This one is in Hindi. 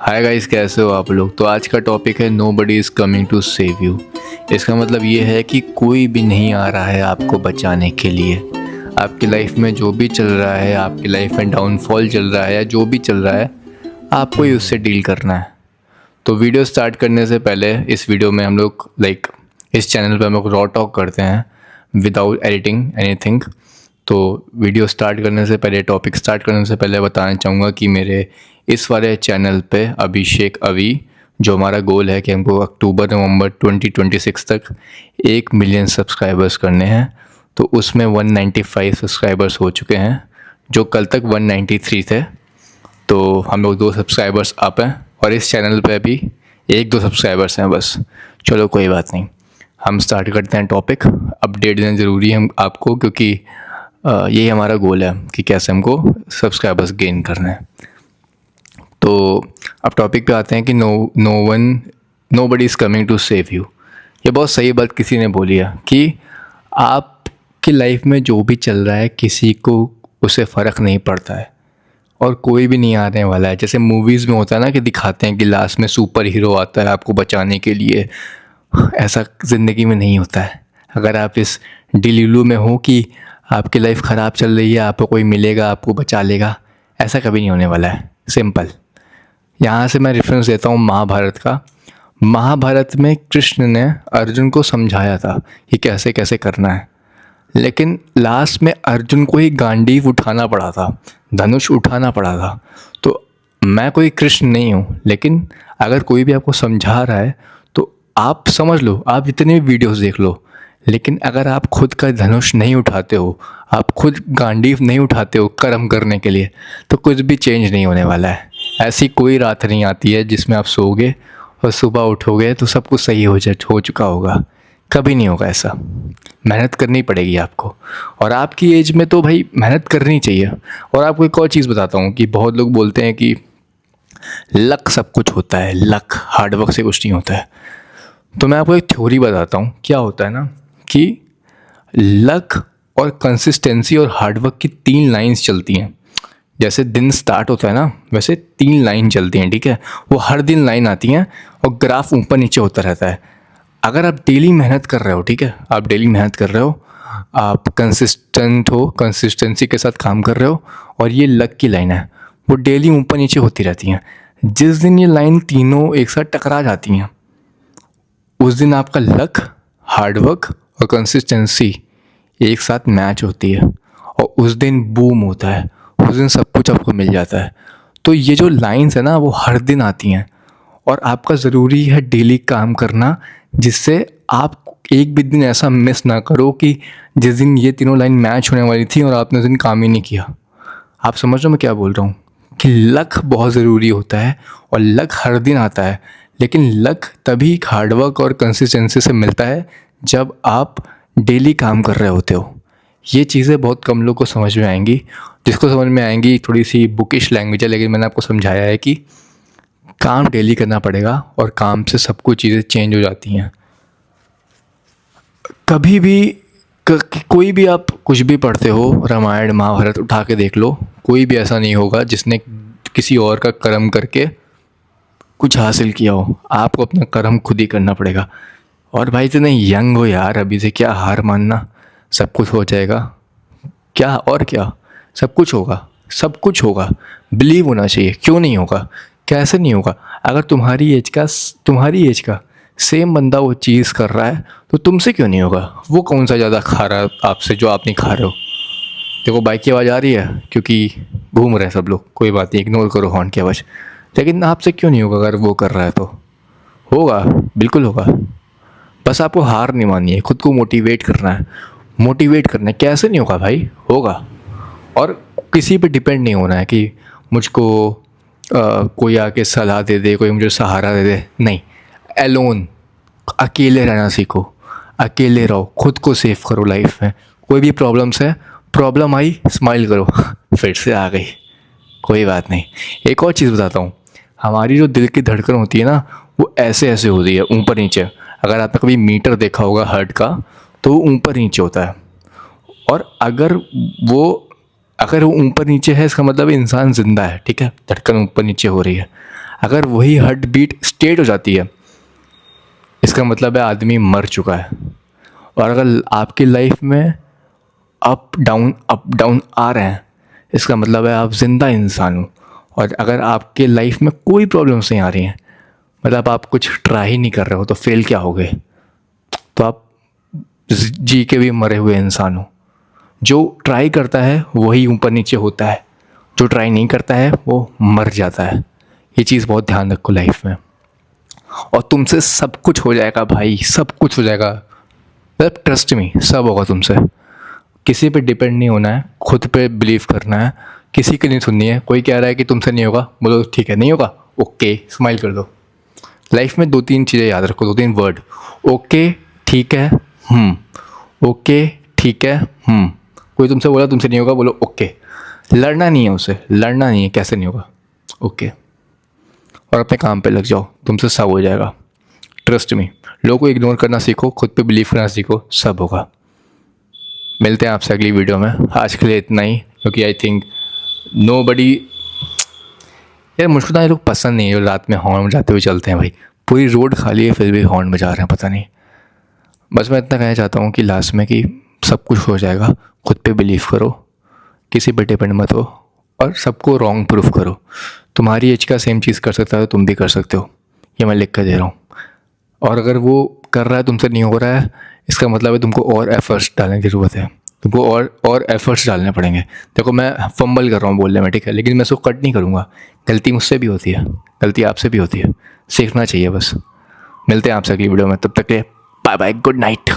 हाय गाइस, कैसे हो आप लोग। तो आज का टॉपिक है nobody is coming to save you. इसका मतलब ये है कि कोई भी नहीं आ रहा है आपको बचाने के लिए। आपकी लाइफ में जो भी चल रहा है, आपकी लाइफ में डाउनफॉल चल रहा है या जो भी चल रहा है, आपको ही उससे डील करना है। तो वीडियो स्टार्ट करने से पहले इस वीडियो में हम लोग इस चैनल पर हम लोग रॉ टॉक करते हैं विदाउट एडिटिंग एनीथिंग। तो वीडियो स्टार्ट करने से पहले, टॉपिक स्टार्ट करने से पहले बताना चाहूँगा कि मेरे इस वाले चैनल पे अभिषेक अवी, जो हमारा गोल है कि हमको अक्टूबर नवंबर 2026 तक 1 मिलियन सब्सक्राइबर्स करने हैं। तो उसमें 195 सब्सक्राइबर्स हो चुके हैं, जो कल तक 193 थे। तो हम लोग 2 सब्सक्राइबर्स अप हैं और इस चैनल पे भी 1-2 सब्सक्राइबर्स हैं बस। चलो कोई बात नहीं, हम स्टार्ट करते हैं टॉपिक। अपडेट देना ज़रूरी है हम आपको, क्योंकि यही हमारा गोल है कि कैसे हमको सब्सक्राइबर्स गेन करना है। तो अब टॉपिक पे आते हैं कि nobody is coming to save you. ये बहुत सही बात किसी ने बोली है कि आपकी लाइफ में जो भी चल रहा है किसी को उससे फ़र्क नहीं पड़ता है और कोई भी नहीं आने वाला है। जैसे मूवीज़ में होता है ना कि दिखाते हैं कि लास्ट में सुपर हीरो आता है आपको बचाने के लिए। ऐसा ज़िंदगी में नहीं होता है। अगर आप इस डिलीलू में हो कि आपकी लाइफ ख़राब चल रही है, आपको कोई मिलेगा आपको बचा लेगा, ऐसा कभी नहीं होने वाला है। सिंपल। यहाँ से मैं रेफरेंस देता हूँ महाभारत का। महाभारत में कृष्ण ने अर्जुन को समझाया था कि कैसे कैसे करना है, लेकिन लास्ट में अर्जुन को ही गांडीव उठाना पड़ा था, धनुष उठाना पड़ा था। तो मैं कोई कृष्ण नहीं हूँ, लेकिन अगर कोई भी आपको समझा रहा है तो आप समझ लो, आप जितने भी वीडियोस देख लो, लेकिन अगर आप खुद का धनुष नहीं उठाते हो, आप खुद गांडीव नहीं उठाते हो कर्म करने के लिए, तो कुछ भी चेंज नहीं होने वाला है। ऐसी कोई रात नहीं आती है जिसमें आप सोओगे और सुबह उठोगे तो सब कुछ सही हो चुका होगा। कभी नहीं होगा ऐसा। मेहनत करनी पड़ेगी आपको, और आपकी एज में तो भाई मेहनत करनी चाहिए। और आपको एक और चीज़ बताता हूँ कि बहुत लोग बोलते हैं कि लक सब कुछ होता है, लक हार्डवर्क से कुछ नहीं होता है। तो मैं आपको एक थ्योरी बताता हूँ। क्या होता है ना कि लक और कंसिस्टेंसी और हार्डवर्क की 3 लाइंस चलती हैं। जैसे दिन स्टार्ट होता है ना, वैसे 3 लाइन चलती हैं, ठीक है। वो हर दिन लाइन आती हैं और ग्राफ ऊपर नीचे होता रहता है। अगर आप डेली मेहनत कर रहे हो, ठीक है, आप डेली मेहनत कर रहे हो, आप कंसिस्टेंट हो, कंसिस्टेंसी के साथ काम कर रहे हो, और ये लक की लाइन है, वो डेली ऊपर नीचे होती रहती हैं। जिस दिन ये लाइन तीनों एक साथ टकरा जाती हैं, उस दिन आपका लक, हार्डवर्क और कंसिस्टेंसी एक साथ मैच होती है और उस दिन बूम होता है। उस दिन सब कुछ आपको मिल जाता है। तो ये जो लाइंस है ना, वो हर दिन आती हैं और आपका ज़रूरी है डेली काम करना, जिससे आप एक भी दिन ऐसा मिस ना करो कि जिस दिन ये तीनों लाइन मैच होने वाली थी और आपने उस दिन काम ही नहीं किया। आप समझ रहे हो मैं क्या बोल रहा हूँ कि लक बहुत ज़रूरी होता है और लक हर दिन आता है, लेकिन लक तभी हार्डवर्क और कंसिस्टेंसी से मिलता है जब आप डेली काम कर रहे होते हो। ये चीज़ें बहुत कम लोग को समझ में आएंगी। जिसको समझ में आएंगी थोड़ी सी बुकिश लैंग्वेज है, लेकिन मैंने आपको समझाया है कि काम डेली करना पड़ेगा और काम से सब कुछ चीज़ें चेंज हो जाती हैं। कभी भी कोई भी आप कुछ भी पढ़ते हो, रामायण महाभारत उठा के देख लो, कोई भी ऐसा नहीं होगा जिसने किसी और का कर्म करके कुछ हासिल किया हो। आपको अपना कर्म खुद ही करना पड़ेगा। और भाई इतने यंग हो यार, अभी से क्या हार मानना, सब कुछ हो जाएगा। क्या और क्या, सब कुछ होगा, सब कुछ होगा। बिलीव होना चाहिए। क्यों नहीं होगा, कैसे नहीं होगा। अगर तुम्हारी एज का सेम बंदा वो चीज़ कर रहा है तो तुमसे क्यों नहीं होगा। वो कौन सा ज़्यादा खा रहा है आपसे जो आप नहीं खा रहे हो। देखो बाइक की आवाज़ आ रही है क्योंकि घूम रहे हैं सब लोग, कोई बात नहीं, इग्नोर करो हॉर्न की आवाज़। लेकिन आपसे क्यों नहीं होगा। अगर वो कर रहा है तो होगा, बिल्कुल होगा। बस आपको हार नहीं माननी है, खुद को मोटिवेट करना है। मोटिवेट करना है, कैसे नहीं होगा भाई, होगा। और किसी पे डिपेंड नहीं होना है कि मुझको कोई आके सलाह दे दे, कोई मुझे सहारा दे दे। नहीं, एलोन, अकेले रहना सीखो, अकेले रहो, खुद को सेव करो। लाइफ में कोई भी प्रॉब्लम्स है, प्रॉब्लम आई स्माइल करो फिर से आ गई, कोई बात नहीं। एक और चीज़ बताता हूँ, हमारी जो दिल की धड़कन होती है ना, वो ऐसे ऐसे होती है, ऊपर नीचे। अगर आपने कभी मीटर देखा होगा हार्ट का, तो वो ऊपर नीचे होता है। और अगर वो ऊपर नीचे है, इसका मतलब इंसान ज़िंदा है, ठीक है। धड़कन ऊपर नीचे हो रही है। अगर वही हार्ट बीट स्टेट हो जाती है, इसका मतलब है आदमी मर चुका है। और अगर आपकी लाइफ में अप डाउन आ रहे हैं, इसका मतलब है आप ज़िंदा इंसान हो। और अगर आपके लाइफ में कोई प्रॉब्लम्स नहीं आ रही हैं, मतलब आप कुछ ट्राई ही नहीं कर रहे हो, तो फेल क्या हो गए? तो आप जी के भी मरे हुए इंसान हो। जो ट्राई करता है वही ऊपर नीचे होता है, जो ट्राई नहीं करता है वो मर जाता है। ये चीज़ बहुत ध्यान रखो लाइफ में। और तुमसे सब कुछ हो जाएगा भाई, सब कुछ हो जाएगा। मतलब ट्रस्ट मी, सब होगा तुमसे। किसी पे डिपेंड नहीं होना है, खुद पे बिलीव करना है, किसी की नहीं सुननी है। कोई कह रहा है कि तुमसे नहीं होगा, बोलो ठीक है नहीं होगा, ओके, स्माइल कर दो। लाइफ में 2-3 चीज़ें याद रखो, 2-3 वर्ड। ओके, ठीक है, ओके, ठीक है, कोई तुमसे बोला तुमसे नहीं होगा, बोलो ओके। लड़ना नहीं है उससे, लड़ना नहीं है, कैसे नहीं होगा, ओके। और अपने काम पे लग जाओ, तुमसे सब हो जाएगा। ट्रस्ट मी, लोगों को इग्नोर करना सीखो, खुद पे बिलीव करना सीखो, सब होगा। मिलते हैं आपसे अगली वीडियो में। आज के लिए इतना ही, क्योंकि आई थिंक नो बडी, यार मुझको ना ये लोग पसंद नहीं है जो रात में हॉर्न बजाते हुए चलते हैं भाई। पूरी रोड खाली है फिर भी हॉर्न बजा रहे हैं, पता नहीं। बस मैं इतना कहना चाहता हूँ कि लास्ट में कि सब कुछ हो जाएगा, खुद पे बिलीव करो, किसी पे डिपेंड मत हो, और सबको रॉन्ग प्रूफ करो। तुम्हारी एज का सेम चीज़ कर सकता है तो तुम भी कर सकते हो, ये मैं लिख कर दे रहा हूँ। और अगर वो कर रहा है तुमसे नहीं हो रहा है, इसका मतलब है तुमको और एफर्ट्स डालने की ज़रूरत है, तुमको और एफर्ट्स डालने पड़ेंगे। देखो मैं फंबल कर रहा हूँ बोलने में, ठीक है, लेकिन मैं इसको कट नहीं करूँगा। गलती मुझसे भी होती है, गलती आपसे भी होती है, सीखना चाहिए बस। मिलते हैं आपसे अगली वीडियो में, तब तक के बाय बाय, गुड नाइट।